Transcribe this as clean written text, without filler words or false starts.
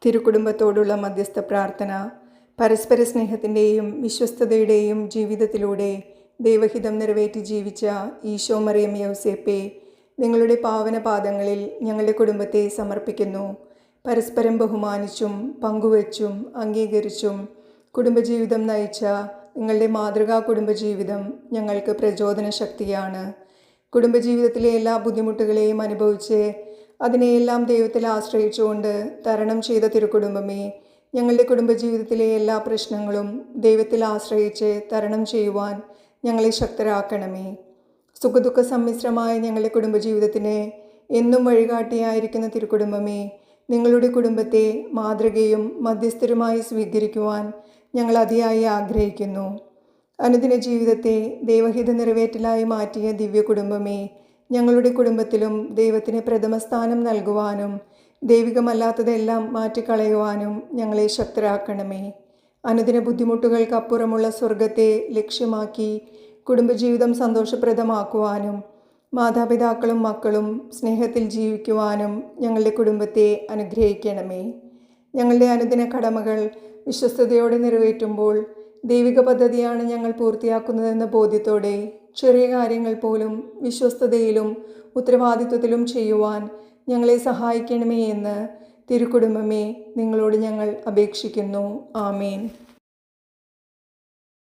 തിരുക്കുടുംബത്തോടുള്ള മധ്യസ്ഥ പ്രാർത്ഥന. പരസ്പര സ്നേഹത്തിൻ്റെയും വിശ്വസ്തതയുടെയും ജീവിതത്തിലൂടെ ദൈവഹിതം നിറവേറ്റി ജീവിച്ച ഈശോ മറിയം യൗസേപ്പേ, നിങ്ങളുടെ പാവന പാദങ്ങളിൽ ഞങ്ങളുടെ കുടുംബത്തെ സമർപ്പിക്കുന്നു. പരസ്പരം ബഹുമാനിച്ചും പങ്കുവച്ചും അംഗീകരിച്ചും കുടുംബജീവിതം നയിച്ച നിങ്ങളുടെ മാതൃകാ കുടുംബജീവിതം ഞങ്ങൾക്ക് പ്രചോദന ശക്തിയാണ്. കുടുംബജീവിതത്തിലെ എല്ലാ ബുദ്ധിമുട്ടുകളെയും അനുഭവിച്ച് അതിനെയെല്ലാം ദൈവത്തിൽ ആശ്രയിച്ചുകൊണ്ട് തരണം ചെയ്ത തിരുക്കുടുംബമേ, ഞങ്ങളുടെ കുടുംബജീവിതത്തിലെ എല്ലാ പ്രശ്നങ്ങളും ദൈവത്തിൽ ആശ്രയിച്ച് തരണം ചെയ്യുവാൻ ഞങ്ങളെ ശക്തരാക്കണമേ. സുഖദുഃഖ സമ്മിശ്രമായ ഞങ്ങളുടെ കുടുംബജീവിതത്തിന് എന്നും വഴികാട്ടിയായിരിക്കുന്ന തിരുക്കുടുംബമേ, നിങ്ങളുടെ കുടുംബത്തെ മാതൃകയും മധ്യസ്ഥരുമായി സ്വീകരിക്കുവാൻ ഞങ്ങൾ അതിയായി ആഗ്രഹിക്കുന്നു. അനുദിന ജീവിതത്തെ ദൈവഹിത നിറവേറ്റലായി മാറ്റിയ ദിവ്യ കുടുംബമേ, ഞങ്ങളുടെ കുടുംബത്തിലും ദൈവത്തിന് പ്രഥമസ്ഥാനം നൽകുവാനും ദൈവികമല്ലാത്തതെല്ലാം മാറ്റിക്കളയുവാനും ഞങ്ങളെ ശക്തരാക്കണമേ. അനുദിന ബുദ്ധിമുട്ടുകൾക്കപ്പുറമുള്ള സ്വർഗത്തെ ലക്ഷ്യമാക്കി കുടുംബജീവിതം സന്തോഷപ്രദമാക്കുവാനും മാതാപിതാക്കളും മക്കളും സ്നേഹത്തിൽ ജീവിക്കുവാനും ഞങ്ങളുടെ കുടുംബത്തെ അനുഗ്രഹിക്കണമേ. ഞങ്ങളുടെ അനുദിന കടമകൾ വിശ്വസ്തയോടെ നിറവേറ്റുമ്പോൾ ദൈവിക പദ്ധതിയാണ് ഞങ്ങൾ പൂർത്തിയാക്കുന്നതെന്ന ബോധ്യത്തോടെ ചെറിയ കാര്യങ്ങൾ പോലും വിശ്വസ്തതയിലും ഉത്തരവാദിത്വത്തിലും ചെയ്യുവാൻ ഞങ്ങളെ സഹായിക്കണമേ എന്ന് തിരുക്കുടുംബമേ, നിങ്ങളോട് ഞങ്ങൾ അപേക്ഷിക്കുന്നു. ആമേൻ.